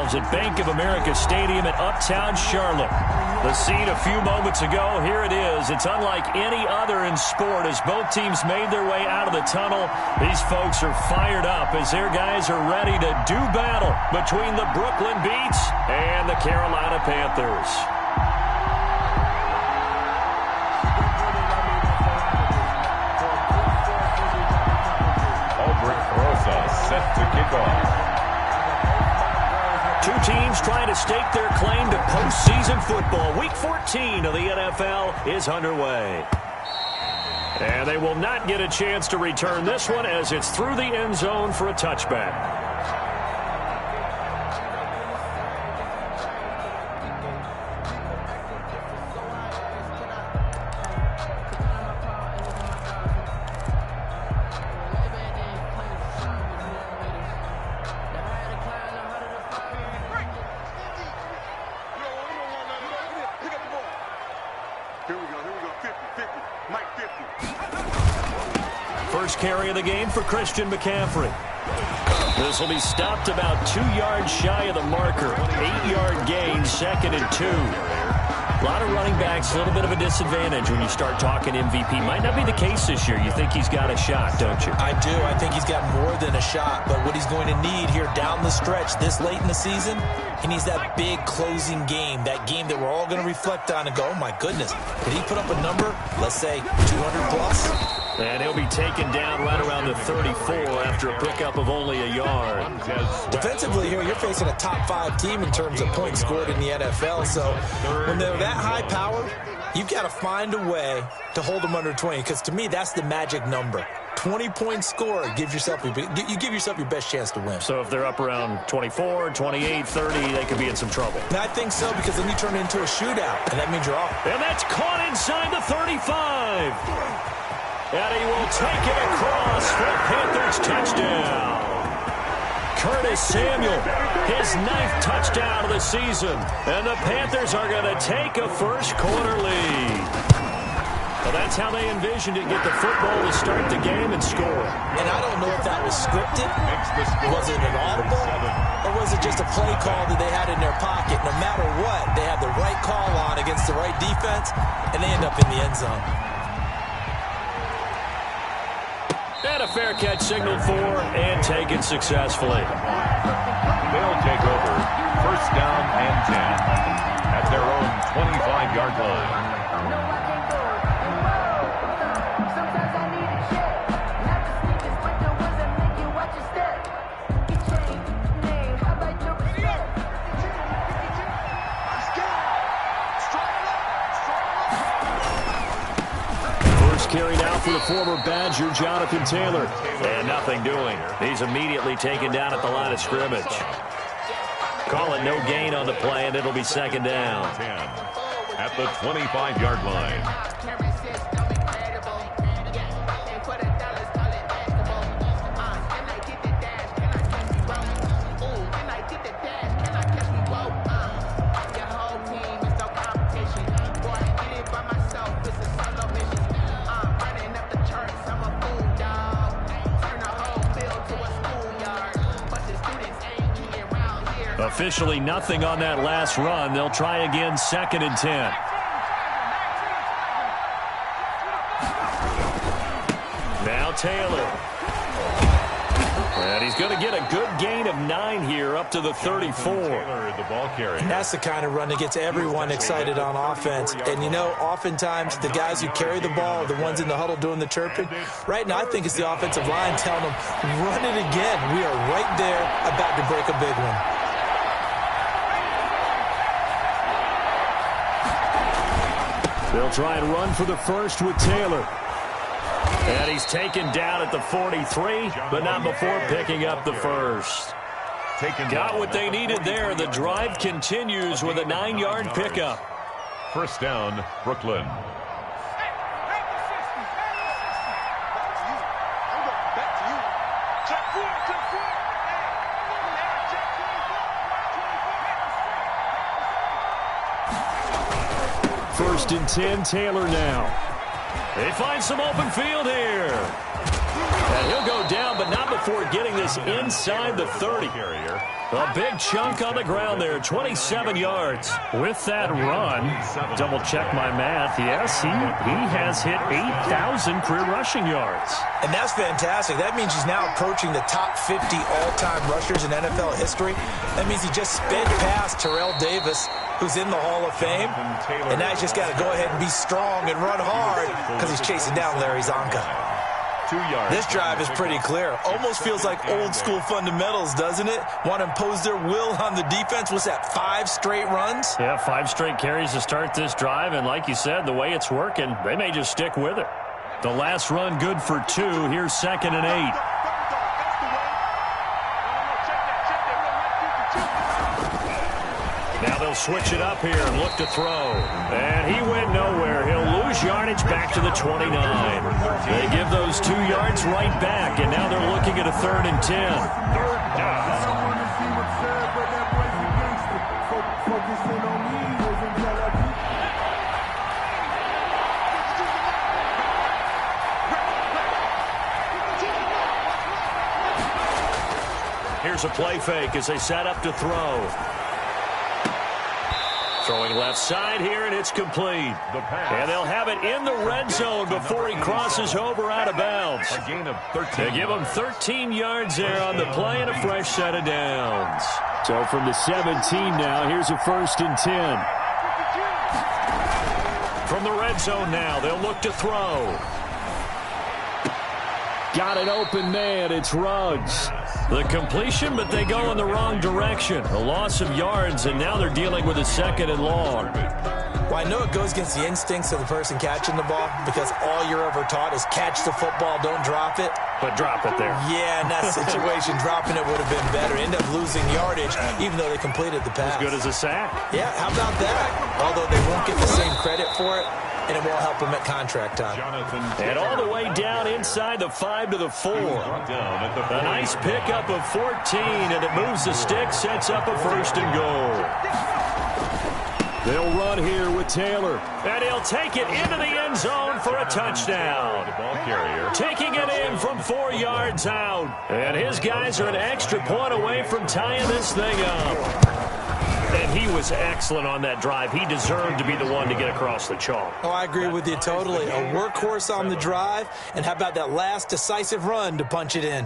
themselves at Bank of America Stadium in Uptown Charlotte. The scene a few moments ago, here it is. It's unlike any other in sport as both teams made their way out of the tunnel. These folks are fired up as their guys are ready to do battle between the Brooklyn Beats and the Carolina Panthers. Set to kick off. Two teams trying to stake their claim to postseason football. Week 14 of the NFL is underway. And they will not get a chance to return this one as it's through the end zone for a touchback. First carry of the game for Christian McCaffrey. This will be stopped about 2 yards shy of the marker. 8-yard gain, 2nd and 2. A lot of running backs, a little bit of a disadvantage when you start talking MVP. Might not be the case this year. You think he's got a shot, don't you? I do. I think he's got more than a shot. But what he's going to need here down the stretch this late in the season, he needs that big closing game, that game that we're all going to reflect on and go, oh, my goodness, did he put up a number, let's say, 200 plus? And he'll be taken down right around the 34 after a pickup of only a yard. Defensively here, you're facing a top 5 team in terms of points scored in the NFL. So when they're that high powered, you've got to find a way to hold them under 20. Because to me, that's the magic number. 20-point score gives yourself you give yourself your best chance to win. So if they're up around 24, 28, 30, they could be in some trouble. And I think so, because then you turn it into a shootout, and that means you're off. And that's caught inside the 35. And he will take it across for a Panthers touchdown. Curtis Samuel, his 9th touchdown of the season. And the Panthers are going to take a first-quarter lead. Well, that's how they envisioned it, get the football to start the game and score. And I don't know if that was scripted. Was it an audible? Or was it just a play call that they had in their pocket? No matter what, they had the right call on against the right defense, and they end up in the end zone. And a fair catch signaled for and taken successfully. They'll take over. First down and 10 at their own 25-yard line. Carried out for the former Badger, Jonathan Taylor. And nothing doing. He's immediately taken down at the line of scrimmage. Call it no gain on the play, and it'll be 2nd down. 10 at the 25-yard line. Officially nothing on that last run. They'll try again, 2nd and 10. Now Taylor. And he's going to get a good gain of 9 here up to the 34. The ball carrier. And that's the kind of run that gets everyone excited on offense. And, you know, oftentimes the guys who carry the ball are the ones in the huddle doing the chirping. Right now, I think it's the offensive line telling them, run it again. We are right there about to break a big one. They'll try and run for the first with Taylor. And he's taken down at the 43, but not before picking up the first. Got what they needed there. The drive continues with a 9-yard pickup. First down, Brooklyn. First and 10, Taylor now. They find some open field here. And he'll go down, but not before getting this is inside the 30. A big chunk on the ground there, 27 yards. With that run, double check my math, yes, he has hit 8,000 career rushing yards. And that's fantastic. That means he's now approaching the top 50 all-time rushers in NFL history. That means he just sped past Terrell Davis, who's in the Hall of Fame. And now he's just got to go ahead and be strong and run hard because he's chasing down Larry Zonka. 2 yards. This drive is pretty clear. Almost feels like old school fundamentals, doesn't it? Want to impose their will on the defense. What's that, 5 straight runs? Yeah, 5 straight carries to start this drive. And like you said, the way it's working, they may just stick with it. The last run good for 2. Here's 2nd and 8. Now they'll switch it up here and look to throw. And he went nowhere. He'll lose yardage back to the 29. They give those 2 yards right back, and now they're looking at a 3rd and 10. Here's a play fake as they set up to throw. Throwing left side here, and it's complete. And they'll have it in the red zone before he crosses over out of bounds. A gain of 13. They give him 13 yards there on the play and a fresh set of downs. So from the 17 now, here's a 1st and 10. From the red zone now, they'll look to throw. Got an open man. It's Ruggs. The completion, but they go in the wrong direction. A loss of yards, and now they're dealing with a 2nd and long. Well, I know it goes against the instincts of the person catching the ball because all you're ever taught is catch the football, don't drop it. But drop it there. Yeah, in that situation, dropping it would have been better. End up losing yardage, even though they completed the pass. As good as a sack. Yeah, how about that? Although they won't get the same credit for it, and it won't help him at contract time. And all the way down inside the 5 to the 4. A nice pickup of 14, and it moves the stick, sets up a 1st and goal. They'll run here with Taylor, and he'll take it into the end zone for a touchdown. Taking it in from 4 yards out. And his guys are an extra point away from tying this thing up. And he was excellent on that drive. He deserved to be the one to get across the chalk. Oh, I agree with you totally. A workhorse on the drive, and how about that last decisive run to punch it in?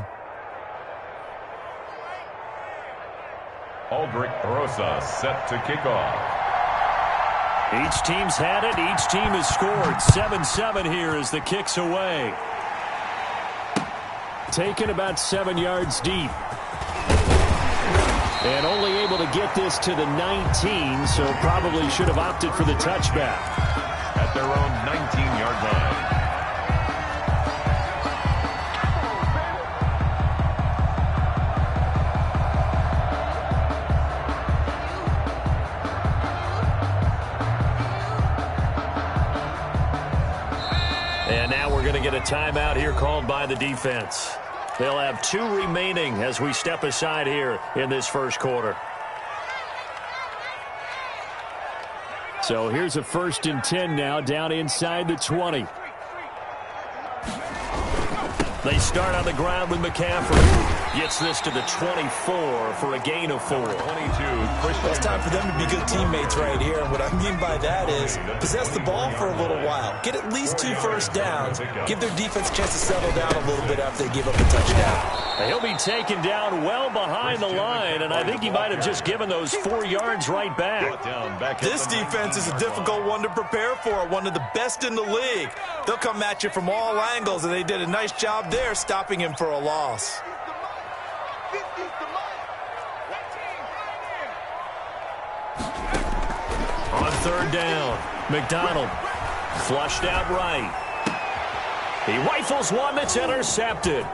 Aldrich Rosa set to kick off. Each team's had it. Each team has scored. 7-7 here as the kick's away. Taken about 7 yards deep. And only able to get this to the 19, so probably should have opted for the touchback. At their own 19-yard line. And now we're going to get a timeout here called by the defense. They'll have 2 remaining as we step aside here in this first quarter. So here's a 1st and 10 now down inside the 20. They start on the ground with McCaffrey. Gets this to the 24 for a gain of 4. 22. It's time for them to be good teammates right here. And what I mean by that is possess the ball for a little while. Get at least 2 first downs. Give their defense a chance to settle down a little bit after they give up a touchdown. He'll be taken down well behind the line, and I think he might have just given those 4 yards right back. This defense is a difficult one to prepare for, one of the best in the league. They'll come at you from all angles, and they did a nice job there stopping him for a loss. On 3rd down, McDonald flushed out right. He rifles one that's intercepted.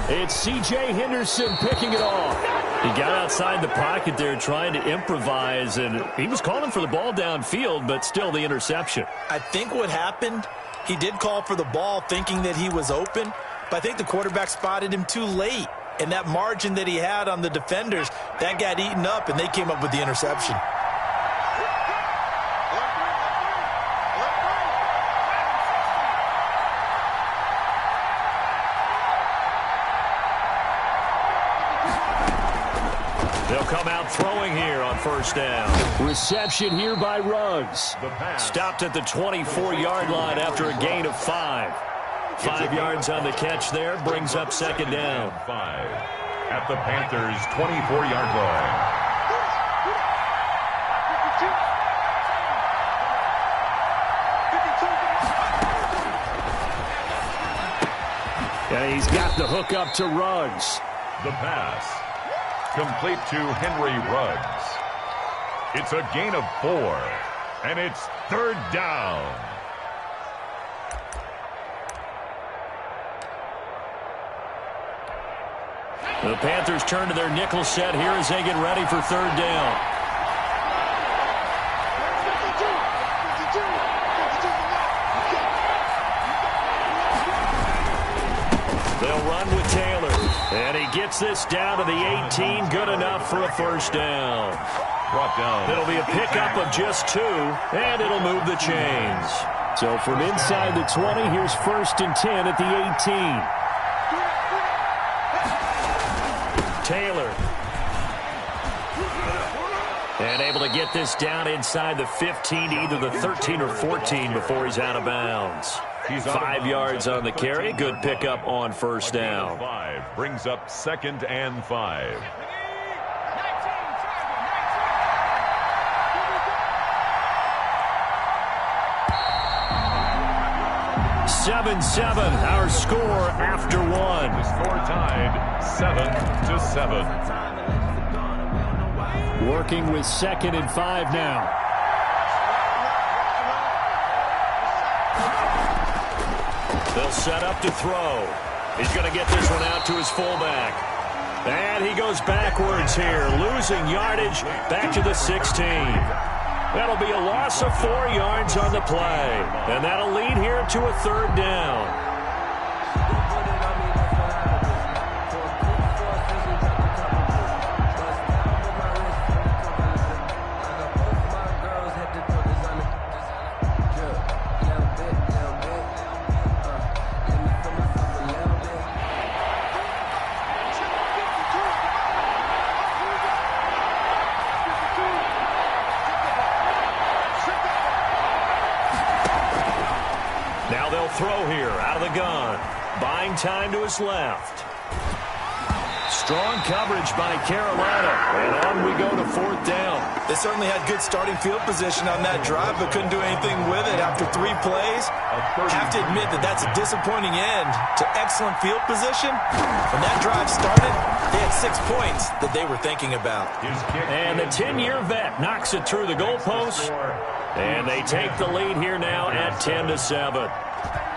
It's C.J. Henderson picking it off. He got outside the pocket there trying to improvise, and he was calling for the ball downfield, but still the interception. I think what happened, he did call for the ball thinking that he was open, but I think the quarterback spotted him too late. And that margin that he had on the defenders, that got eaten up, and they came up with the interception. They'll come out throwing here on first down. Reception here by Ruggs. Stopped at the 24-yard line after a gain of 5. 5 yards on the catch there, brings up second down. 5 at the Panthers' 24-yard line. And he's got the hook up to Ruggs. The pass complete to Henry Ruggs. It's a gain of 4, and it's third down. The Panthers turn to their nickel set here as they get ready for third down. They'll run with Taylor. And he gets this down to the 18. Good enough for a first down. Brought down. It'll be a pickup of just 2, and it'll move the chains. So from inside the 20, here's first and 10 at the 18. Taylor. And able to get this down inside the 15 to either the 13 or 14 before he's out of bounds. 5 yards on the carry. Good pickup on first down. 5 brings up second and 5. Seven, our score after 1. The score tied 7-7. Working with second and 5 now. They'll set up to throw. He's going to get this one out to his fullback. And he goes backwards here, losing yardage back to the 16. That'll be a loss of 4 yards on the play. And that'll lead here to a third down. Throw here out of the gun. Buying time to his left. Strong coverage by Carolina. And on we go to fourth down. They certainly had good starting field position on that drive, but couldn't do anything with it after 3 plays. Have to admit that that's a disappointing end to excellent field position. When that drive started, they had 6 points that they were thinking about. And the 10-year vet knocks it through the goalpost. And they take the lead here now at 10-7.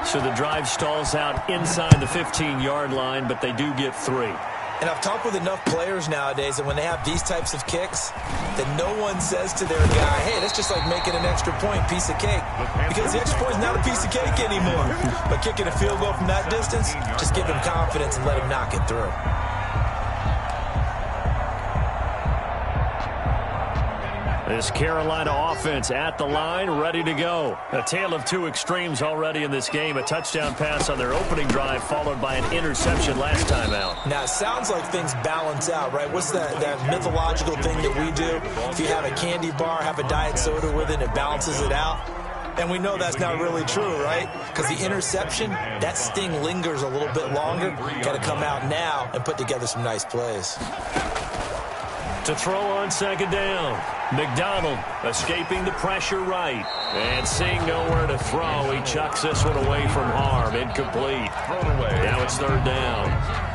So the drive stalls out inside the 15-yard line, but they do get 3. And I've talked with enough players nowadays that when they have these types of kicks, that no one says to their guy, hey, that's just like making an extra point, piece of cake. Because the extra point is not a piece of cake anymore. But kicking a field goal from that distance, just give him confidence and let him knock it through. This Carolina offense at the line, ready to go. A tale of 2 extremes already in this game. A touchdown pass on their opening drive, followed by an interception last time out. Now, it sounds like things balance out, right? What's that mythological thing that we do? If you have a candy bar, have a diet soda with it, it balances it out. And we know that's not really true, right? Because the interception, that sting lingers a little bit longer. Got to come out now and put together some nice plays. To throw on second down. McDonald escaping the pressure right. And seeing nowhere to throw, he chucks this one away from harm. Incomplete. Thrown away. Now it's third down.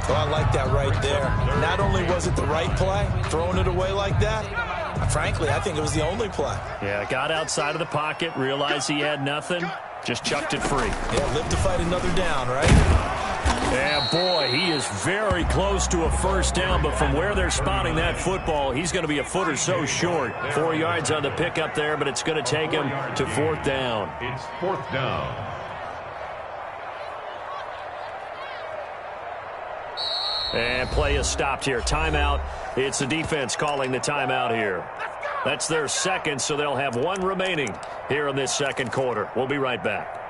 Well, I like that right there. Not only was it the right play, throwing it away like that, frankly, I think it was the only play. Yeah, got outside of the pocket, realized he had nothing, just chucked it free. Yeah, live to fight another down, right? Yeah, boy, he is very close to a first down, but from where they're spotting that football, he's going to be a foot or so short. 4 yards on the pickup there, but it's going to take him to fourth down. It's fourth down. And play is stopped here. Timeout. It's the defense calling the timeout here. That's their second, so they'll have 1 remaining here in this second quarter. We'll be right back.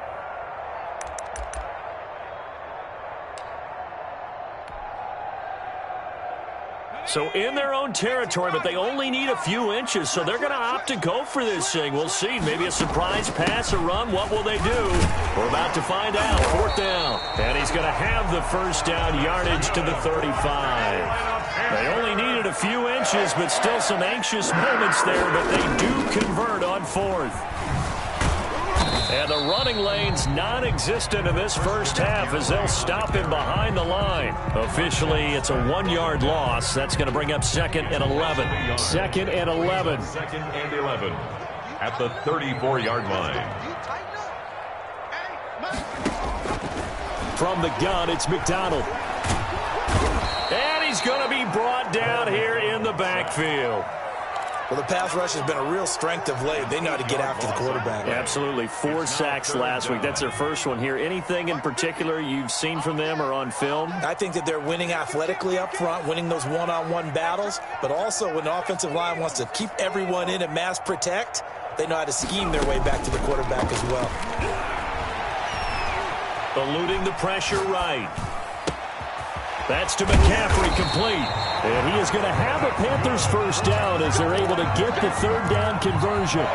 So in their own territory, but they only need a few inches, so they're going to opt to go for this thing. We'll see. Maybe a surprise pass, a run. What will they do? We're about to find out. 4th down. And he's going to have the first down, yardage to the 35. They only needed a few inches, but still some anxious moments there, but they do convert on 4th. And the running lane's non-existent in this first half as they'll stop him behind the line. Officially, it's a 1-yard loss. That's going to bring up 2nd and 11. 2nd and 11. 2nd and 11 at the 34-yard line. From the gun, it's McDonald. And he's going to be brought down here in the backfield. Well, the pass rush has been a real strength of late. They know how to get after the quarterback. Absolutely. 4 sacks last week. That's their first one here. Anything in particular you've seen from them or on film? I think that they're winning athletically up front, winning those one-on-one battles, but also when the offensive line wants to keep everyone in and mass protect, they know how to scheme their way back to the quarterback as well. Eluding the pressure right. That's to McCaffrey, complete. And he is going to have a Panthers first down as they're able to get the 3rd down conversion.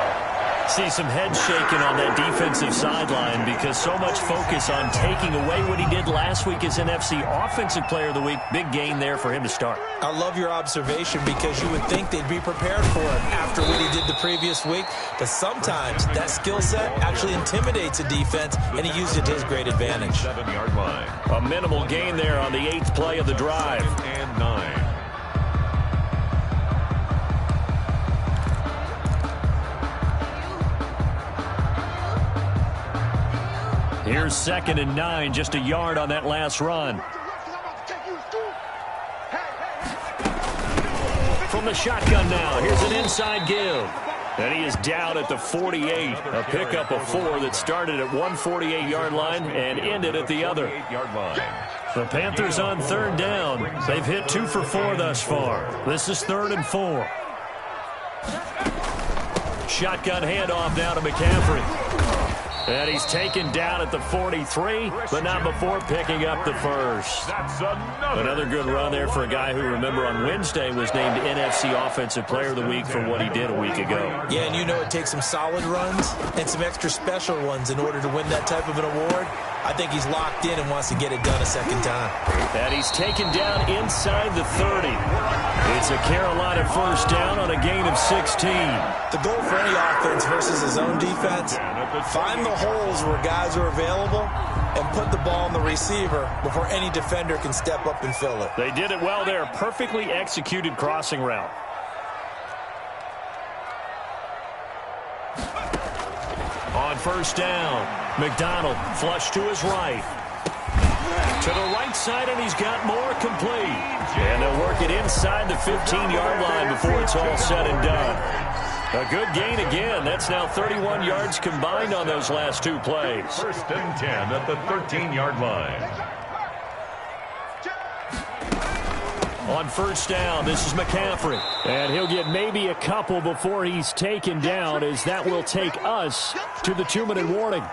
See some head shaking on that defensive sideline because so much focus on taking away what he did last week as NFC Offensive Player of the Week. Big gain there for him to start. I love your observation because you would think they'd be prepared for him after what he did the previous week. But sometimes that skill set actually intimidates a defense, and he used it to his great advantage. 7-yard line. A minimal gain there on the 8th play of the drive. 2nd and 9. Here's 2nd and 9, just a yard on that last run. From the shotgun now, here's an inside give. And he is down at the 48. A pickup of 4 that started at 148-yard line and ended at the other. 8-yard line. The Panthers on 3rd down. They've hit 2 for 4 thus far. This is 3rd and 4. Shotgun handoff now to McCaffrey. And he's taken down at the 43, but not before picking up the first. That's another good run there for a guy who, remember, on Wednesday was named NFC Offensive Player of the Week for what he did a week ago. Yeah, and you know it takes some solid runs and some extra special ones in order to win that type of an award. I think he's locked in and wants to get it done a second time. And he's taken down inside the 30. It's a Carolina first down on a gain of 16. The goal for any offense versus his own defense, find the holes where guys are available and put the ball in the receiver before any defender can step up and fill it. They did it well there. Perfectly executed crossing route. On first down, McDonald flush to his right. To the right side, and he's got more complete. And they'll work it inside the 15-yard line before it's all said and done. A good gain again. That's now 31 yards combined on those last 2 plays. 1st and 10 at the 13-yard line. On first down, this is McCaffrey. And he'll get maybe a couple before he's taken down, as that will take us to the 2-minute warning.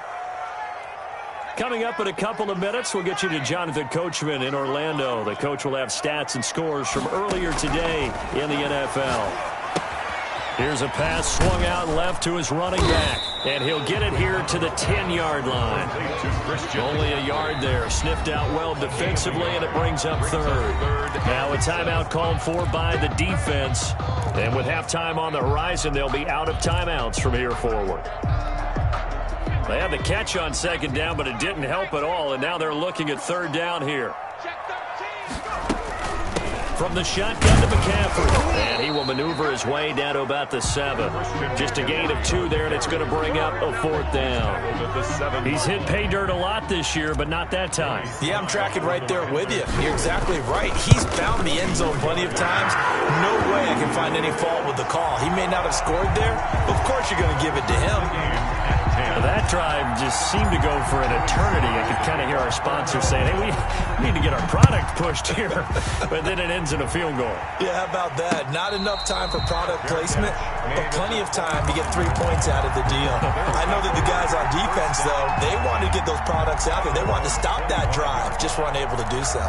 Coming up in a couple of minutes, we'll get you to Jonathan Coachman in Orlando. The coach will have stats and scores from earlier today in the NFL. Here's a pass swung out left to his running back. And he'll get it here to the 10-yard line. Only a yard there. Sniffed out well defensively, and it brings up 3rd. Now a timeout called for by the defense. And with halftime on the horizon, they'll be out of timeouts from here forward. They had the catch on 2nd down, but it didn't help at all. And now they're looking at 3rd down here. From the shotgun to McCaffrey. And he will maneuver his way down to about the 7. Just a gain of 2 there, and it's going to bring up a 4th down. He's hit pay dirt a lot this year, but not that time. Yeah, I'm tracking right there with you. You're exactly right. He's found the end zone plenty of times. No way I can find any fault with the call. He may not have scored there, but of course you're going to give it to him. That drive just seemed to go for an eternity. I could kind of hear our sponsor saying, hey, we need to get our product pushed here. But then it ends in a field goal. Yeah, how about that? Not enough time for product placement, but plenty of time to get 3 points out of the deal. I know that the guys on defense, though, they wanted to get those products out there. They wanted to stop that drive, just weren't able to do so.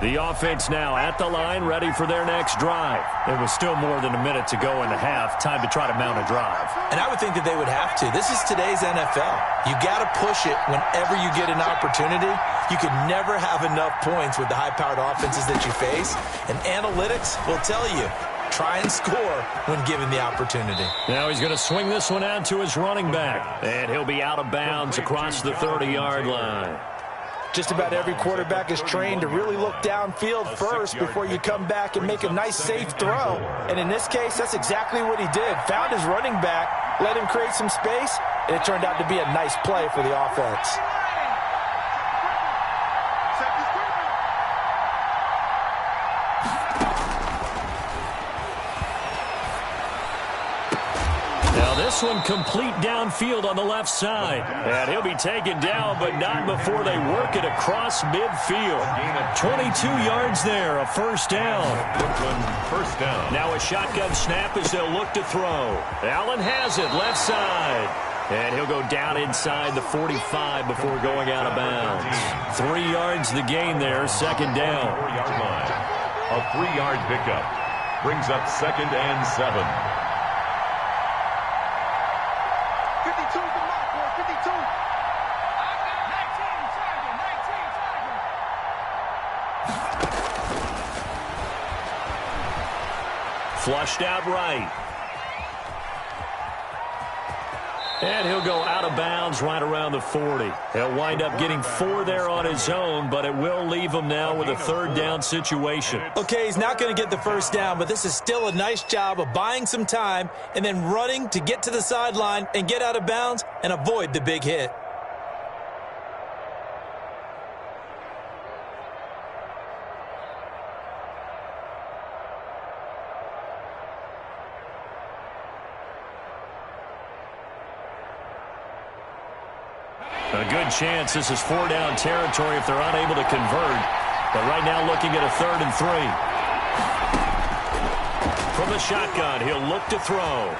The offense now at the line, ready for their next drive. It was still more than a minute to go in the half. Time to try to mount a drive. And I would think that they would have to. This is today's NFL. You got to push it whenever you get an opportunity. You can never have enough points with the high-powered offenses that you face. And analytics will tell you, try and score when given the opportunity. Now he's going to swing this one out to his running back. And he'll be out of bounds across the 30-yard line. Just about every quarterback is trained to really look downfield first before you come back and make a nice, safe throw. And in this case, that's exactly what he did. Found his running back, let him create some space, and it turned out to be a nice play for the offense. This one complete downfield on the left side. And he'll be taken down, but not before they work it across midfield. 22 yards there, a first down. First down. Now a shotgun snap as they'll look to throw. Allen has it, left side. And he'll go down inside the 45 before going out of bounds. 3 yards the gain there, second down. 4-yard line. A 3-yard pickup brings up 2nd and 7. Flushed out right. And he'll go out of bounds right around the 40. He'll wind up getting 4 there on his own, but it will leave him now with a third down situation. Okay, he's not going to get the first down, but this is still a nice job of buying some time and then running to get to the sideline and get out of bounds and avoid the big hit. A good chance this is 4-down territory if they're unable to convert. But right now looking at a 3rd and 3. From the shotgun, he'll look to throw.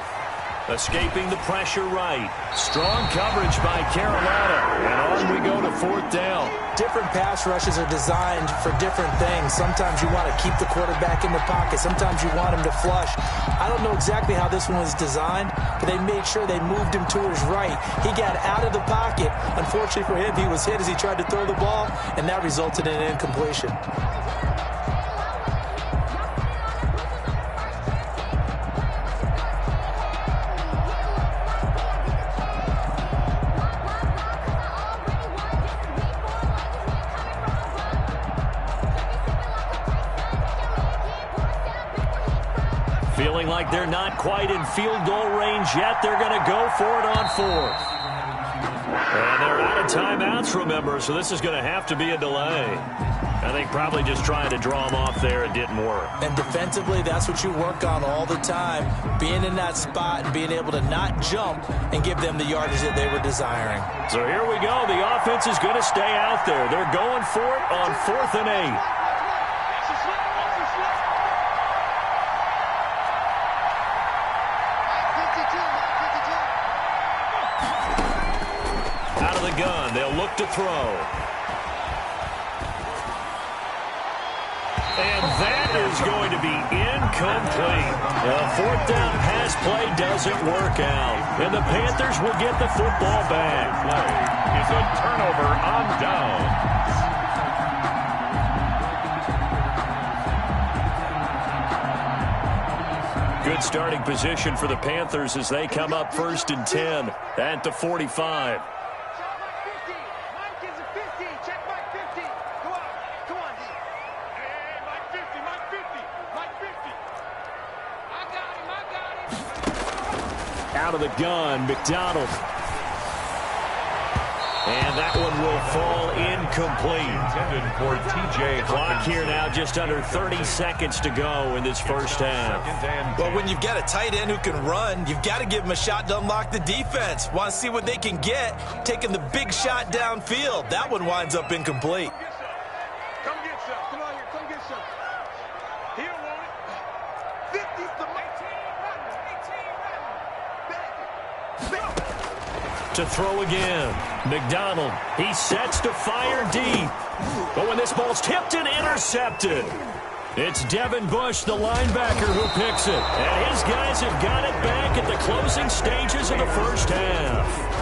Escaping the pressure right. Strong coverage by Carolina. And on we go to 4th down. Different pass rushes are designed for different things. Sometimes you want to keep the quarterback in the pocket. Sometimes you want him to flush. I don't know exactly how this one was designed, but they made sure they moved him to his right. He got out of the pocket. Unfortunately for him, he was hit as he tried to throw the ball, and that resulted in an incompletion. Feeling like they're not quite in field goal range yet. They're going to go for it on 4th. And they're out of timeouts, remember, so this is going to have to be a delay. I think probably just trying to draw them off there, it didn't work. And defensively, that's what you work on all the time. Being in that spot and being able to not jump and give them the yardage that they were desiring. So here we go. The offense is going to stay out there. They're going for it on 4th and 8. Gun. They'll look to throw. And that is going to be incomplete. A 4th down pass play doesn't work out. And the Panthers will get the football back. Play is a turnover on down. Good starting position for the Panthers as they come up 1st and 10 at the 45. Out of the gun, McDonald. And that one will fall incomplete. Intended for TJ. Clock here now just under 30 seconds to go in this first half. Well, when you've got a tight end who can run, you've got to give him a shot to unlock the defense. Want to see what they can get, taking the big shot downfield. That one winds up incomplete. Come get some. Come on here. Come get some. He don't want it. 50's the 18 running. 18 running. To throw again. McDonald. He sets to fire deep. But when this ball's tipped and intercepted, it's Devin Bush, the linebacker, who picks it. And his guys have got it back at the closing stages of the first half.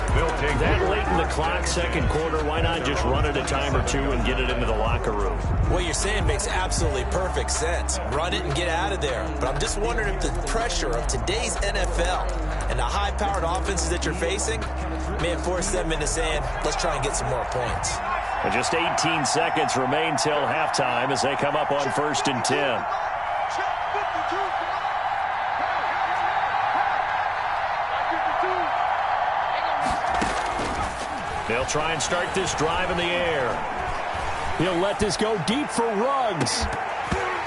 That late in the clock, second quarter, why not just run it a time or two and get it into the locker room? What you're saying makes absolutely perfect sense. Run it and get out of there. But I'm just wondering if the pressure of today's NFL and the high-powered offenses that you're facing may force them into saying, let's try and get some more points. And just 18 seconds remain till halftime as they come up on 1st and 10. They'll try and start this drive in the air. He'll let this go deep for Ruggs.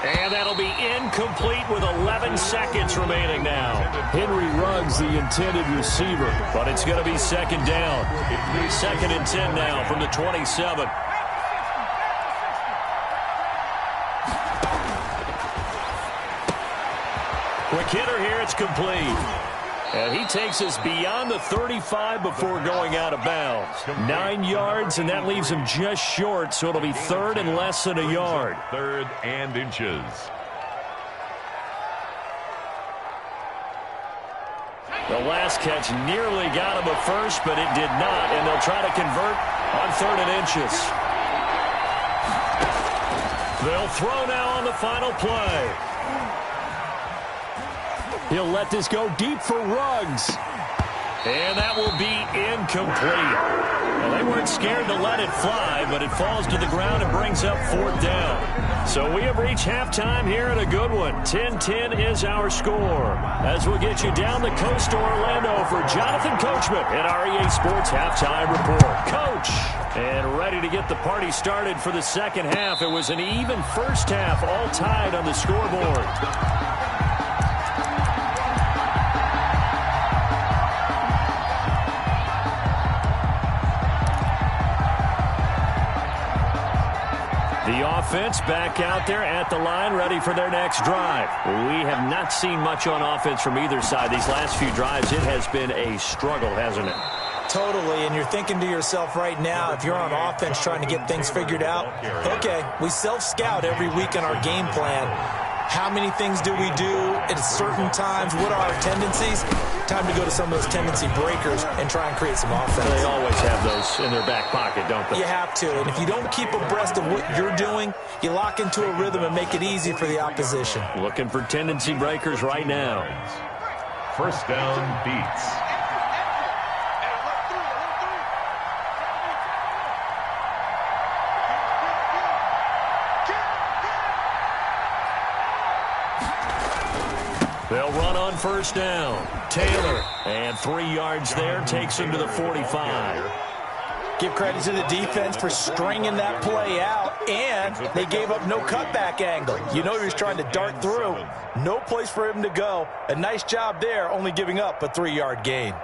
And that'll be incomplete with 11 seconds remaining now. Henry Ruggs, the intended receiver, but it's going to be second down. 2nd and 10 now from the 27. Quick hitter here, it's complete. And he takes us beyond the 35 before going out of bounds. 9 yards, and that leaves him just short, so it'll be 3rd and less than a yard. 3rd and inches. The last catch nearly got him a first, but it did not, and they'll try to convert on 3rd and inches. They'll throw now on the final play. He'll let this go deep for Ruggs. And that will be incomplete. Well, they weren't scared to let it fly, but it falls to the ground and brings up 4th down. So we have reached halftime here in a good one. 10-10 is our score. As we'll get you down the coast to Orlando for Jonathan Coachman at our EA Sports Halftime Report. Coach! And ready to get the party started for the second half. It was an even first half, all tied on the scoreboard. The offense back out there at the line, ready for their next drive. We have not seen much on offense from either side. These last few drives, it has been a struggle, hasn't it? Totally, and you're thinking to yourself right now, if you're on offense trying to get things figured out, okay, we self-scout every week in our game plan. How many things do we do at certain times? What are our tendencies? Time to go to some of those tendency breakers and try and create some offense. They always have those in their back pocket, don't they? You have to, and if you don't keep abreast of what you're doing, you lock into a rhythm and make it easy for the opposition. Looking for tendency breakers right now. 1st down beats. They'll run on 1st down. Taylor, and 3 yards there, takes him to the 45. Give credit to the defense for stringing that play out, and they gave up no cutback angle. You know he was trying to dart through. No place for him to go. A nice job there, only giving up a 3-yard gain.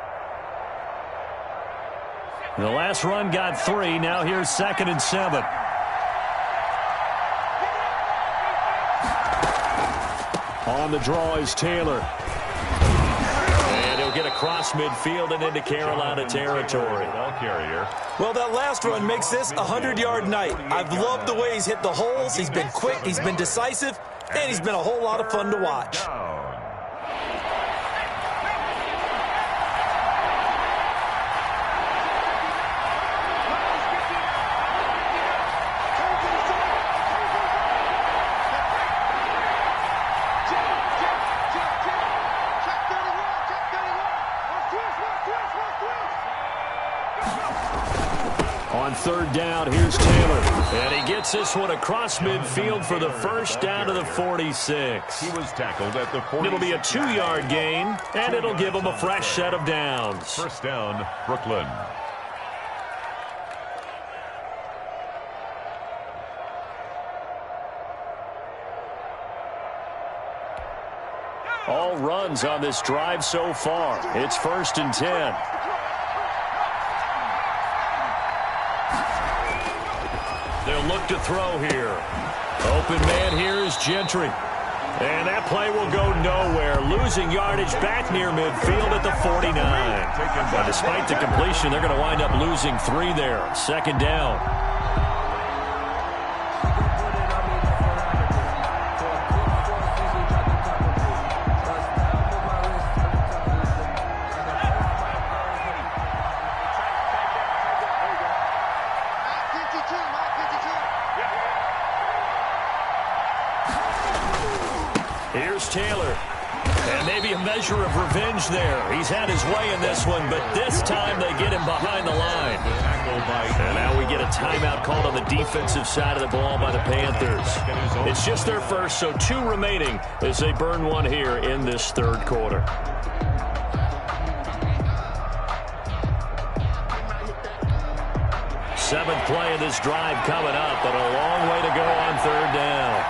The last run got 3. Now here's 2nd and 7. On the draw is Taylor. And he'll get across midfield and into Carolina territory. Well, that last run makes this a 100-yard night. I've loved the way he's hit the holes. He's been quick, he's been decisive, and he's been a whole lot of fun to watch. On 3rd down, here's Taylor. And he gets this one across midfield for the first down to the 46. He was tackled at the 46. It'll be a 2-yard gain, and it'll give him a fresh set of downs. 1st down, Brooklyn. All runs on this drive so far. It's 1st and 10. They'll look to throw here. Open man here is Gentry. And that play will go nowhere, losing yardage back near midfield at the 49. But despite the completion, they're going to wind up losing 3 there. Second down. Here's Taylor. And maybe a measure of revenge there. He's had his way in this one, but this time they get him behind the line. And now we get a timeout called on the defensive side of the ball by the Panthers. It's just their first, so 2 remaining as they burn 1 here in this third quarter. Seventh play of this drive coming up, but a long way to go on third down.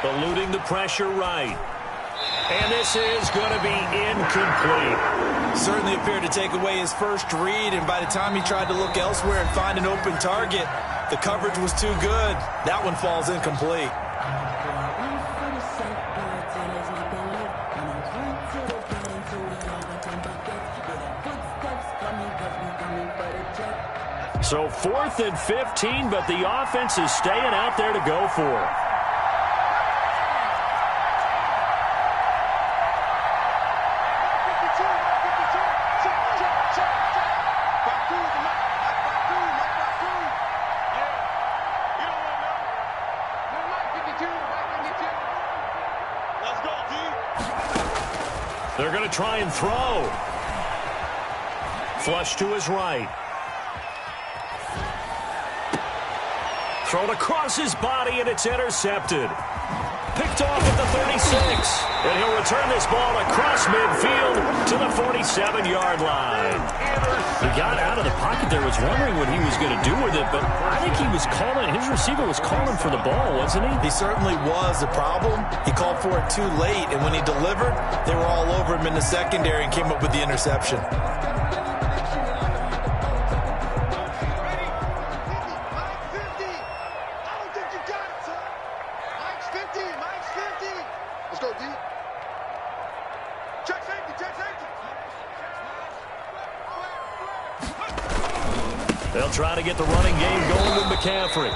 Eluding the pressure right. And this is going to be incomplete. Certainly appeared to take away his first read, and by the time he tried to look elsewhere and find an open target, the coverage was too good. That one falls incomplete. So 4th and 15, but the offense is staying out there to go for it. They're going to try and throw. Flush to his right. Thrown across his body, and it's intercepted. Picked off at the 36. And he'll return this ball across midfield to the 47-yard line. He got out of the pocket there, was wondering what he was going to do with it, but I think he was calling, his receiver was calling for the ball, wasn't he? He certainly was. The problem, he called for it too late, and when he delivered, they were all over him in the secondary and came up with the interception. They'll try to get the running game going with McCaffrey.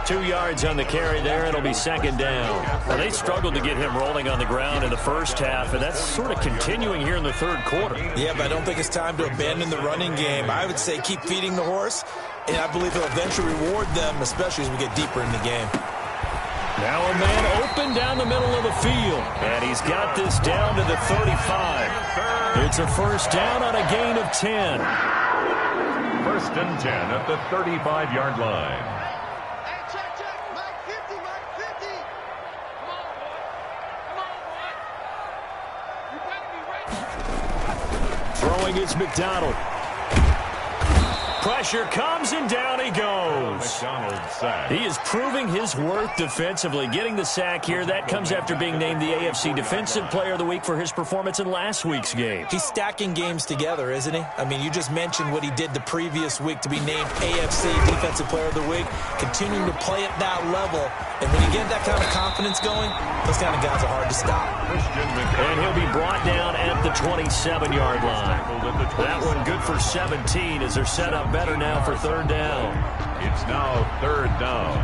2 yards on the carry there. It'll be second down. Well, they struggled to get him rolling on the ground in the first half, and that's sort of continuing here in the third quarter. Yeah, but I don't think it's time to abandon the running game. I would say keep feeding the horse, and I believe he'll eventually reward them, especially as we get deeper in the game. Now a man open down the middle of the field, and he's got this down to the 35. It's a first down on a gain of 10. First and 10 at the 35-yard line. Hey, check. Mike 50, Mike 50. Come on, boy. Come on, boy. You better be ready. Throwing is McDonald. Pressure comes, and down he goes. He is proving his worth defensively, getting the sack here. That comes after being named the AFC Defensive Player of the Week for his performance in last week's game. He's stacking games together, isn't he? I mean, you just mentioned what he did the previous week to be named AFC Defensive Player of the Week, continuing to play at that level. And when you get that kind of confidence going, those kind of guys are hard to stop. And he'll be brought down at the 27-yard line. That one good for 17 as they're set up better now for third down. It's now third down.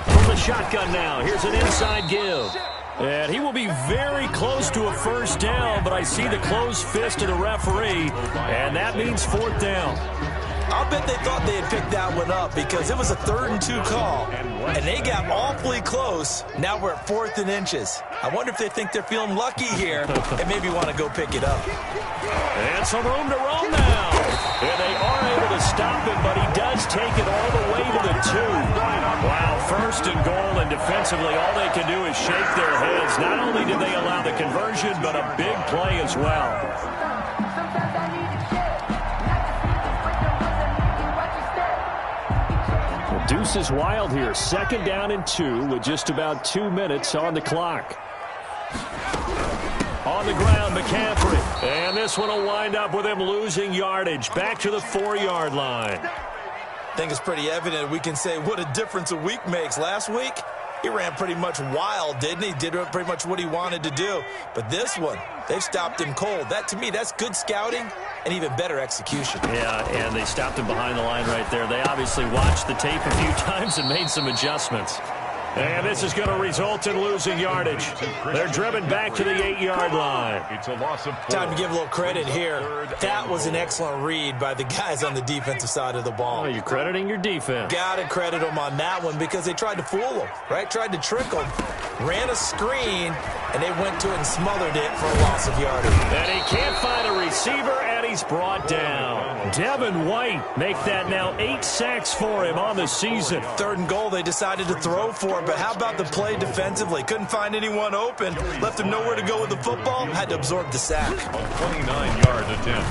From the shotgun now, here's an inside give. And he will be very close to a first down, but I see the closed fist of the referee, and that means fourth down. I'll bet they thought they had picked that one up because it was a 3rd and 2 call, and they got awfully close. Now we're at 4th and inches. I wonder if they think they're feeling lucky here and maybe want to go pick it up. And some room to roam now. And they are able to stop him, but he does take it all the way to the 2. Wow, first and goal, and defensively all they can do is shake their heads. Not only did they allow the conversion, but a big play as well. Deuce is wild here. 2nd down and 2 with just about 2 minutes on the clock. On the ground, McCaffrey. And this one will wind up with him losing yardage. Back to the 4-yard line. I think it's pretty evident we can say what a difference a week makes. Last week, he ran pretty much wild, didn't he? Did pretty much what he wanted to do. But this one, they've stopped him cold. That, to me, that's good scouting and even better execution. Yeah, and they stopped him behind the line right there. They obviously watched the tape a few times and made some adjustments. And this is going to result in losing yardage. They're driven back to the 8-yard line. It's a loss of 4. Time to give a little credit here. That was an excellent read by the guys on the defensive side of the ball. Oh, you're crediting your defense. Got to credit them on that one because they tried to fool him, right? Tried to trick him. Ran a screen, and they went to it and smothered it for a loss of yardage. And he can't find a receiver, and he's brought down. Devin White make that now 8 sacks for him on the season. 3rd and goal, they decided to throw for it, but how about the play defensively? Couldn't find anyone open. Left him nowhere to go with the football. Had to absorb the sack. A 29-yard attempt.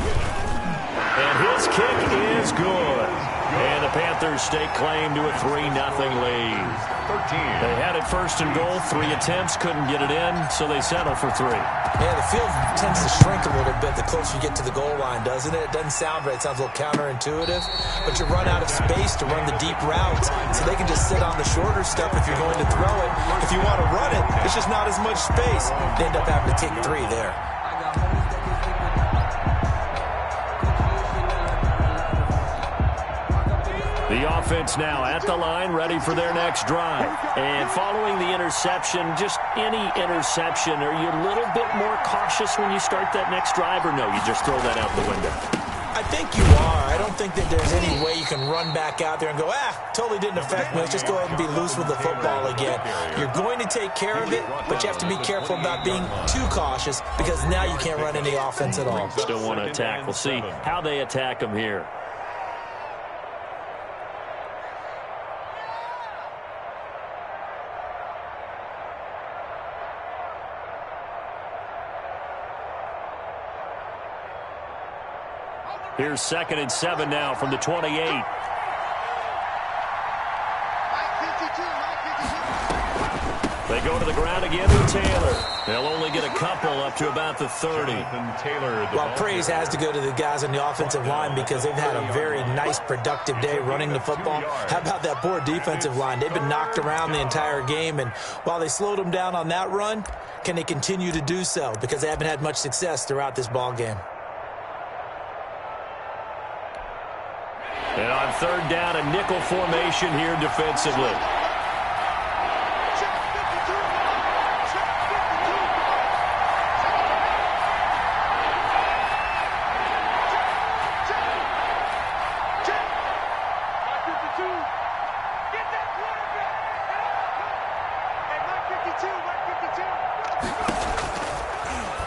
And his kick is good. And the Panthers stake claim to a 3-0 lead. 13. They had it 1st and goal, 3 attempts, couldn't get it in, so they settle for 3. Yeah, the field tends to shrink a little bit the closer you get to the goal line, doesn't it? It doesn't sound right. It sounds a little counterintuitive. But you run out of space to run the deep routes, so they can just sit on the shorter stuff if you're going to throw it. If you want to run it, it's just not as much space. They end up having to take 3 there. The offense now at the line, ready for their next drive. And following the interception, just any interception, are you a little bit more cautious when you start that next drive, or no, you just throw that out the window? I think you are. I don't think that there's any way you can run back out there and go, totally didn't affect me. Let's just go ahead and be loose with the football again. You're going to take care of it, but you have to be careful about being too cautious because now you can't run any offense at all. Still want to attack. We'll see how they attack them here. Here's 2nd and 7 now from the 28. They go to the ground again with Taylor. They'll only get a couple up to about the 30. Well, praise has to go to the guys on the offensive line because they've had a very nice, productive day running the football. How about that poor defensive line? They've been knocked around the entire game, and while they slowed them down on that run, can they continue to do so? Because they haven't had much success throughout this ball game. And on 3rd down, a nickel formation here defensively.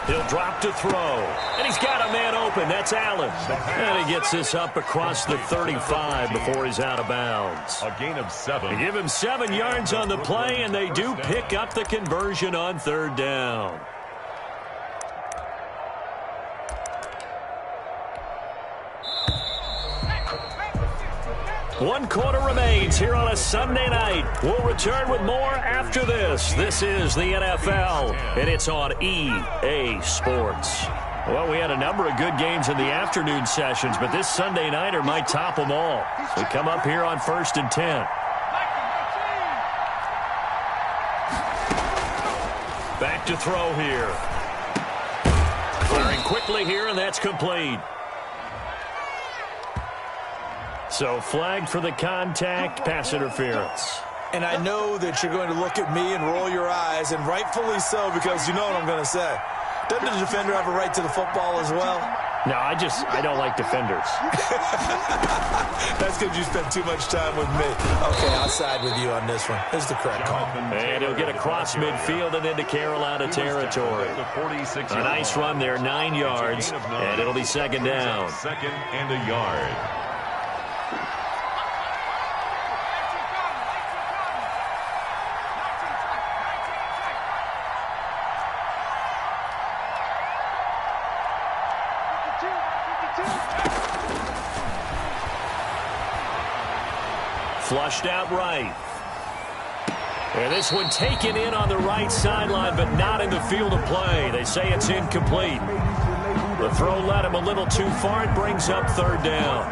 He'll drop to throw. And he's got a man open. That's Allen. And he gets this up across the 35 before he's out of bounds. A gain of 7. They give him 7 yards on the play, and they do pick up the conversion on 3rd down. One quarter remains here on a Sunday night. We'll return with more after this. This is the NFL, and it's on EA Sports. Well, we had a number of good games in the afternoon sessions, but this Sunday nighter might top them all. We come up here on 1st and 10. Back to throw here. Firing quickly here, and that's complete. So flagged for the contact, pass interference. And I know that you're going to look at me and roll your eyes, and rightfully so, because you know what I'm going to say. Doesn't the defender have a right to the football as well? No, I don't like defenders. That's because you spent too much time with me. Okay, I'll side with you on this one. This is the correct call. And he'll get across midfield and into Carolina territory. A nice run there, 9 yards, and it'll be 2nd down. 2nd and a yard. Flushed out right. And this one taken in on the right sideline, but not in the field of play. They say it's incomplete. The throw led him a little too far. It brings up third down.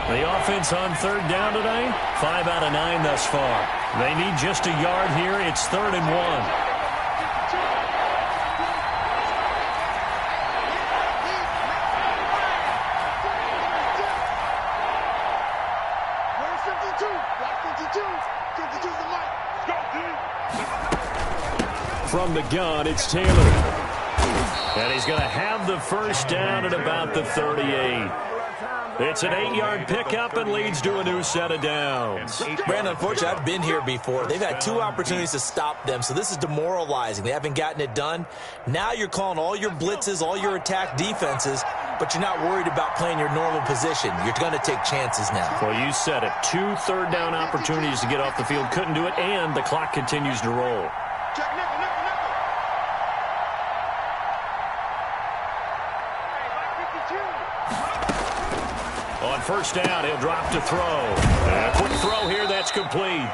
The offense on third down today, 5 out of 9 thus far. They need just a yard here. It's 3rd and 1. From the gun, it's Taylor. And he's going to have the first down at about the 38. It's an 8-yard pickup and leads to a new set of downs. Brandon, unfortunately, I've been here before. They've had 2 opportunities to stop them, so this is demoralizing. They haven't gotten it done. Now you're calling all your blitzes, all your attack defenses, but you're not worried about playing your normal position. You're going to take chances now. Well, you said it. 2 third-down opportunities to get off the field. Couldn't do it, and the clock continues to roll. On first down, he'll drop to throw. A quick throw here, that's complete.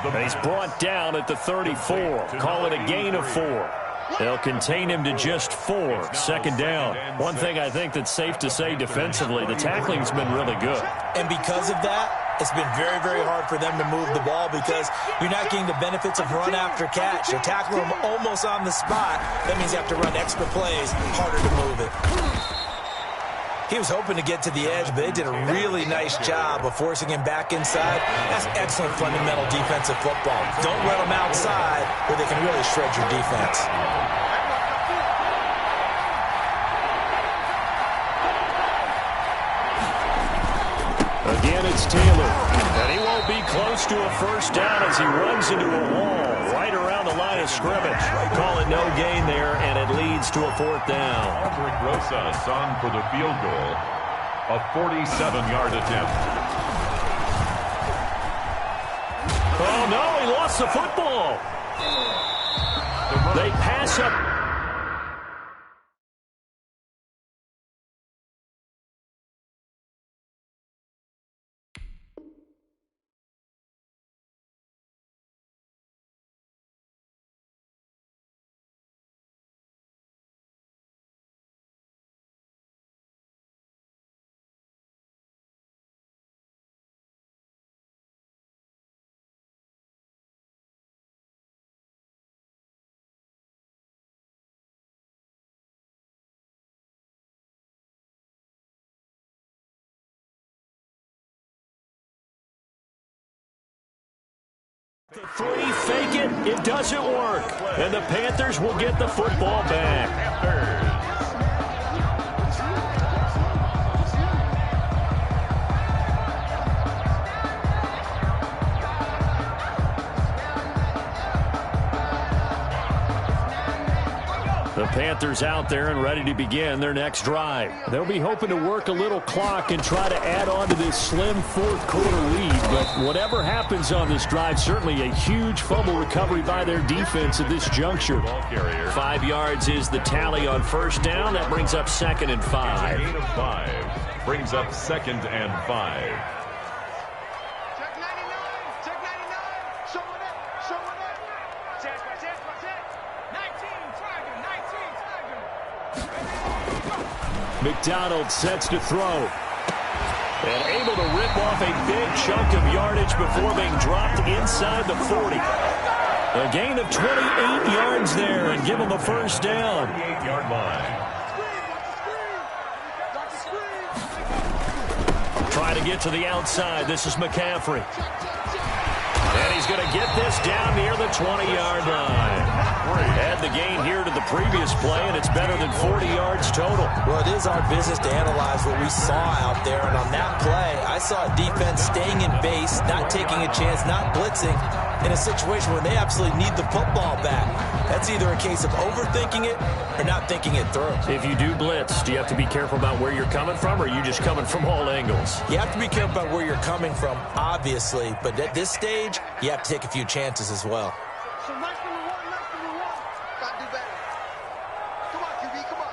And he's brought down at the 34. Call it a gain of 4. They'll contain him to just 4. 2nd down. One thing I think that's safe to say defensively, the tackling's been really good. And because of that, it's been very, very hard for them to move the ball because you're not getting the benefits of run after catch. You're tackling them almost on the spot. That means you have to run extra plays, harder to move it. He was hoping to get to the edge, but they did a really nice job of forcing him back inside. That's excellent fundamental defensive football. Don't let them outside where they can really shred your defense. Again, it's Taylor. And he won't be close to a first down as he runs into a wall right around the line of scrimmage. Call it no gain there, and it leads to a 4th down. Patrick Rosas on for the field goal. A 47-yard attempt. Oh, no, he lost the football. They pass up. The 3, fake it, it doesn't work. And the Panthers will get the football back. The Panthers out there and ready to begin their next drive. They'll be hoping to work a little clock and try to add on to this slim 4th quarter lead. But whatever happens on this drive, certainly a huge fumble recovery by their defense at this juncture. 5 yards is the tally on first down. That brings up 2nd and 5. Gain of 5 brings up 2nd and 5. Check 99. Check 99. Show it up. Show it up. Check. 19. Tiger. 19. Tiger. McDonald sets to throw. And able to rip off a big chunk of yardage before being dropped inside the 40. A gain of 28 yards there and give him a first down. 28-yard line. Try to get to the outside. This is McCaffrey. And he's going to get this down near the 20-yard line. Add the gain here to the previous play, and it's better than 40 yards total. Well, it is our business to analyze what we saw out there, and on that play, I saw a defense staying in base, not taking a chance, not blitzing, in a situation where they absolutely need the football back. That's either a case of overthinking it or not thinking it through. If you do blitz, do you have to be careful about where you're coming from, or are you just coming from all angles? You have to be careful about where you're coming from, obviously, but at this stage, you have to take a few chances as well. So nice number 1, nice number 1. DB. Come on.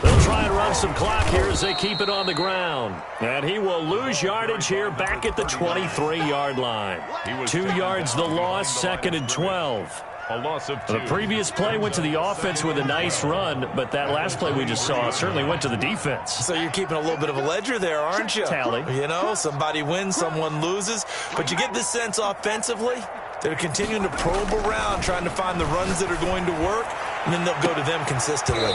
They'll try and run some clock here as they keep it on the ground. And he will lose yardage here back at the 23-yard line. 2 yards the loss, 2nd and 12. A loss of 2. The previous play went to the offense with a nice run, but that last play we just saw certainly went to the defense. So you're keeping a little bit of a ledger there, aren't you? Tally. You know, somebody wins, someone loses. But you get this sense offensively, they're continuing to probe around, trying to find the runs that are going to work, and then they'll go to them consistently.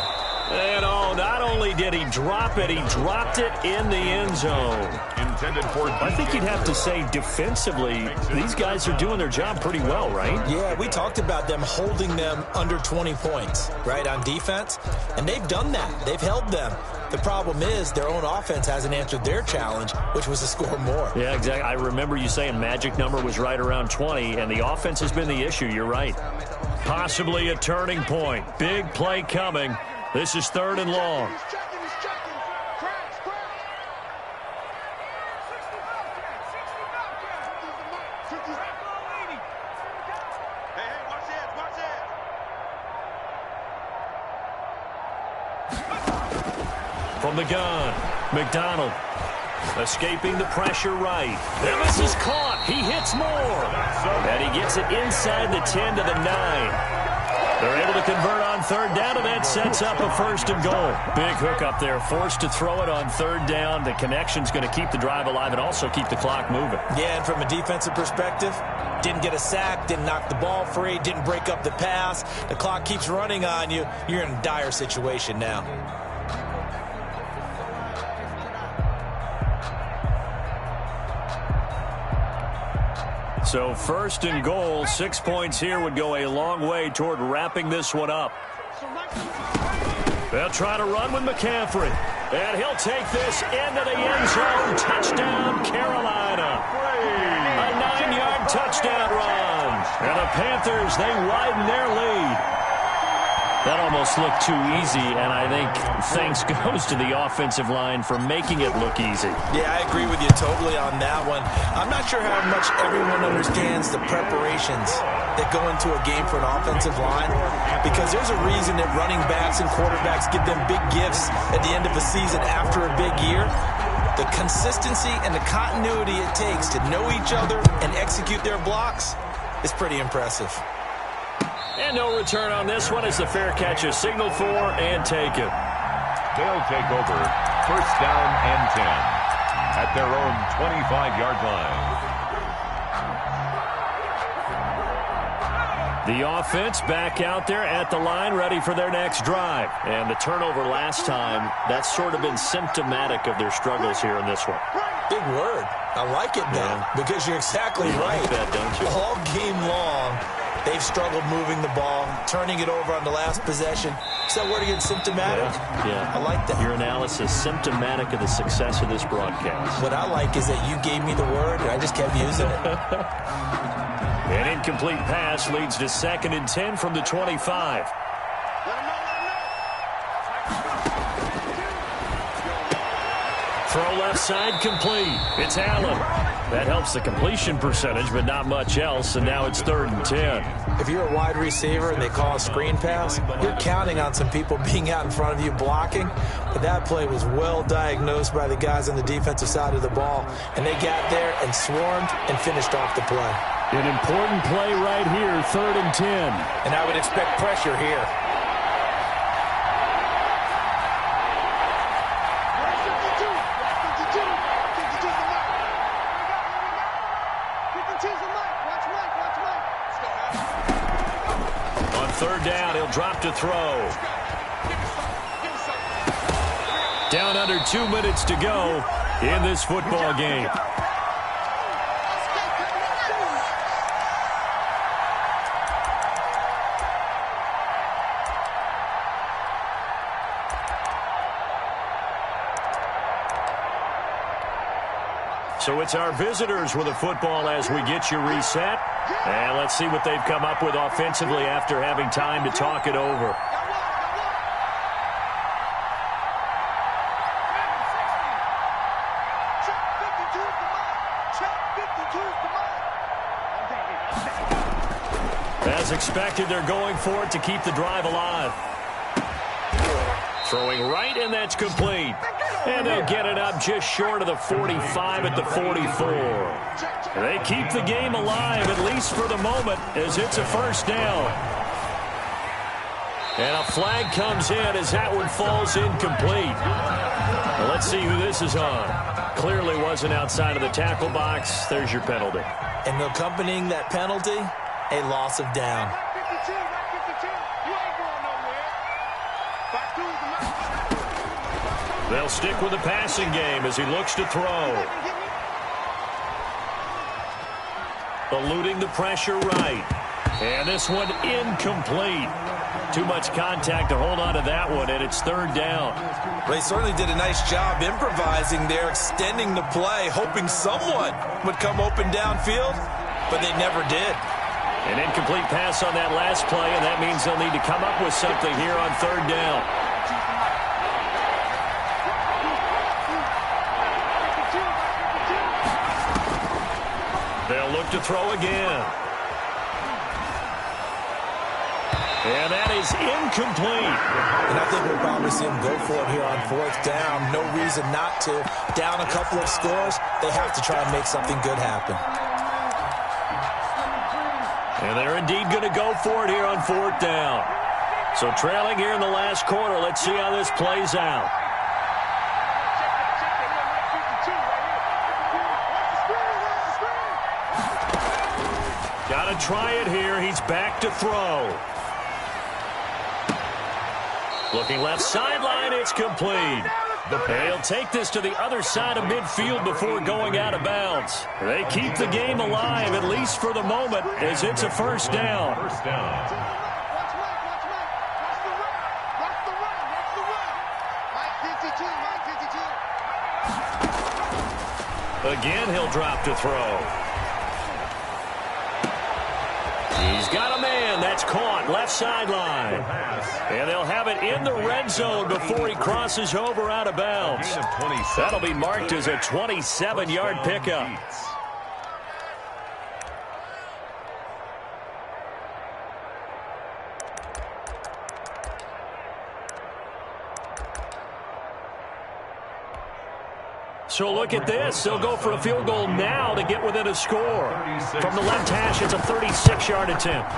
And not only did he drop it, he dropped it in the end zone. Intended for... I think you'd have to say defensively, these guys are doing their job pretty well, right? Yeah, we talked about them holding them under 20 points, right, on defense. And they've done that. They've held them. The problem is their own offense hasn't answered their challenge, which was to score more. Yeah, exactly. I remember you saying magic number was right around 20, and the offense has been the issue. You're right. Possibly a turning point. Big play coming. This is 3rd and long. He's checking. Crash. Hey, watch that. From the gun, McDonald escaping the pressure right. This is caught. He hits more. And he gets it inside the 10 to the 9. They're able to convert on 3rd down, and that sets up a 1st and goal. Big hook up there, forced to throw it on 3rd down. The connection's going to keep the drive alive and also keep the clock moving. Yeah, and from a defensive perspective, didn't get a sack, didn't knock the ball free, didn't break up the pass. The clock keeps running on you. You're in a dire situation now. So 1st and goal, 6 points here would go a long way toward wrapping this one up. They'll try to run with McCaffrey. And he'll take this into the end zone. Touchdown, Carolina. A 9-yard touchdown run. And the Panthers, they widen their lead. That almost looked too easy, and I think thanks goes to the offensive line for making it look easy. Yeah, I agree with you totally on that one. I'm not sure how much everyone understands the preparations that go into a game for an offensive line, because there's a reason that running backs and quarterbacks give them big gifts at the end of a season after a big year. The consistency and the continuity it takes to know each other and execute their blocks is pretty impressive. And no return on this one as the fair catch is signaled for and taken. They'll take over 1st down and 10 at their own 25-yard line. The offense back out there at the line, ready for their next drive. And the turnover last time, that's sort of been symptomatic of their struggles here in this one. Big word. I like it, though, because you're exactly right. like that, don't you? All game long, they've struggled moving the ball, turning it over on the last possession. Is that word again, symptomatic? Yeah. I like that. Your analysis, symptomatic of the success of this broadcast. What I like is that you gave me the word, and I just kept using it. An incomplete pass leads to 2nd and 10 from the 25. Throw left side complete. It's Allen. That helps the completion percentage, but not much else, and now it's 3rd and 10. If you're a wide receiver and they call a screen pass, you're counting on some people being out in front of you blocking, but that play was well diagnosed by the guys on the defensive side of the ball, and they got there and swarmed and finished off the play. An important play right here, 3rd and 10. And I would expect pressure here. On 3rd down, he'll drop to throw. Down under 2 minutes to go in this football game. So it's our visitors with the football as we get you reset. And let's see what they've come up with offensively after having time to talk it over. As expected, they're going for it to keep the drive alive. Throwing right, and that's complete. And they'll get it up just short of the 45 at the 44. They keep the game alive, at least for the moment, as it's a first down. And a flag comes in as that one falls incomplete. Well, let's see who this is on. Clearly wasn't outside of the tackle box. There's your penalty. And accompanying that penalty, a loss of down. They'll stick with the passing game as he looks to throw. Eluding the pressure right. And this one incomplete. Too much contact to hold on to that one, and it's third down. They certainly did a nice job improvising there, extending the play, hoping someone would come open downfield, but they never did. An incomplete pass on that last play, and that means they'll need to come up with something here on third down. They'll look to throw again. And that is incomplete. And I think we'll probably see them go for it here on fourth down. No reason not to. Down a couple of scores, they have to try and make something good happen. And they're indeed going to go for it here on fourth down. So trailing here in the last quarter, let's see how this plays out. Got to try it here. He's back to throw. Looking left sideline, it's complete. They'll take this to the other side of midfield before going out of bounds. They keep the game alive, at least for the moment, as it's a first down. Again, he'll drop to throw. He's got a man. That's caught left sideline. And they'll have it in the red zone before he crosses over out of bounds. That'll be marked as a 27-yard pickup. So look at this. They'll go for a field goal now to get within a score. From the left hash, it's a 36-yard attempt.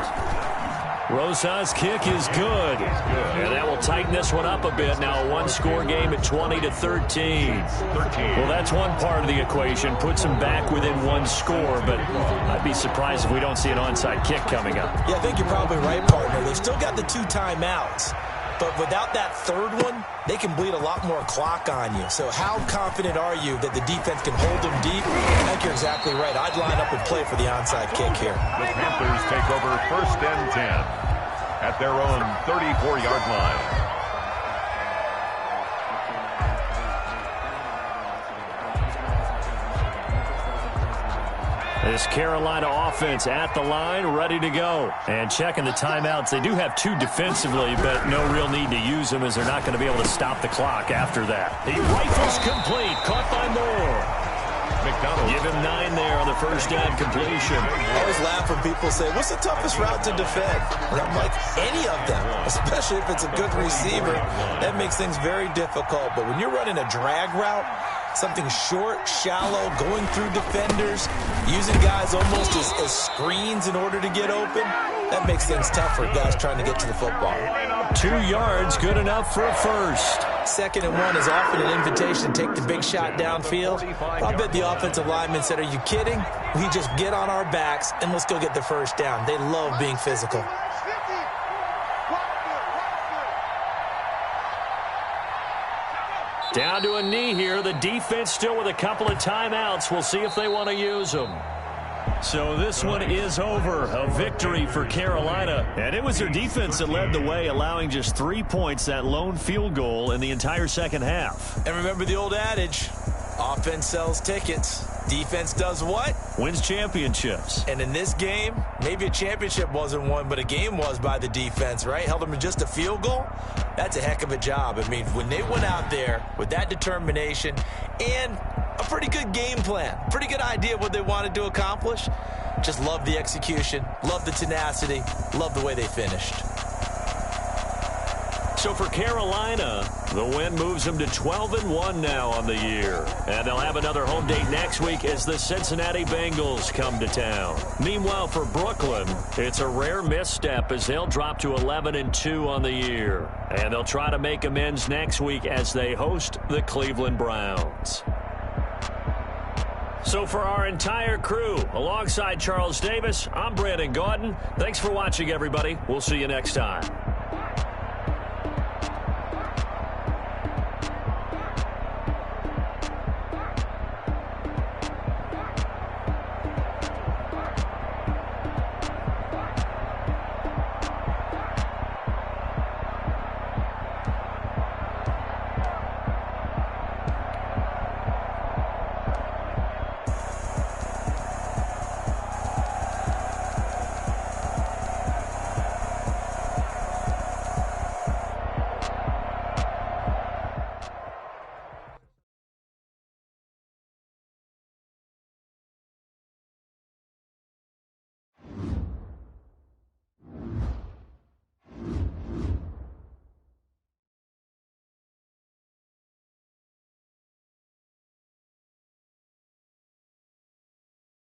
Rosa's kick is good. And that will tighten this one up a bit. Now a one-score game at 20-13. Well, that's one part of the equation. Puts them back within one score, but I'd be surprised if we don't see an onside kick coming up. Yeah, I think you're probably right, partner. They've still got the 2 timeouts. But without that third one, they can bleed a lot more clock on you. So how confident are you that the defense can hold them deep? I think you're exactly right. I'd line up and play for the onside kick here. The Panthers take over first and 10 at their own 34-yard line. This Carolina offense at the line, ready to go. And checking the timeouts. They do have 2 defensively, but no real need to use them as they're not going to be able to stop the clock after that. He rifles complete, caught by Moore. Give him 9 there on the first down completion. I always laugh when people say, what's the toughest route to defend? And I'm like, any of them, especially if it's a good receiver. That makes things very difficult. But when you're running a drag route, something short, shallow, going through defenders, using guys almost as screens in order to get open, that makes things tough for guys trying to get to the football. 2 yards, good enough for a first. 2nd and 1 is often an invitation to take the big shot downfield. I bet the offensive lineman said, are you kidding? We just get on our backs and let's go get the first down. They love being physical. Down to a knee here. The defense still with a couple of timeouts. We'll see if they want to use them. So this one is over. A victory for Carolina. And it was their defense that led the way, allowing just 3 points, that lone field goal in the entire second half. And remember the old adage, offense sells tickets. Defense does what? Wins championships. And in this game, maybe a championship wasn't won, but a game was by the defense, right? Held them to just a field goal. That's a heck of a job. I mean, when they went out there with that determination and a pretty good game plan, pretty good idea of what they wanted to accomplish, just love the execution, love the tenacity, love the way they finished. So for Carolina, the win moves them to 12-1 now on the year. And they'll have another home date next week as the Cincinnati Bengals come to town. Meanwhile, for Brooklyn, it's a rare misstep as they'll drop to 11-2 on the year. And they'll try to make amends next week as they host the Cleveland Browns. So for our entire crew, alongside Charles Davis, I'm Brandon Gaudin. Thanks for watching, everybody. We'll see you next time.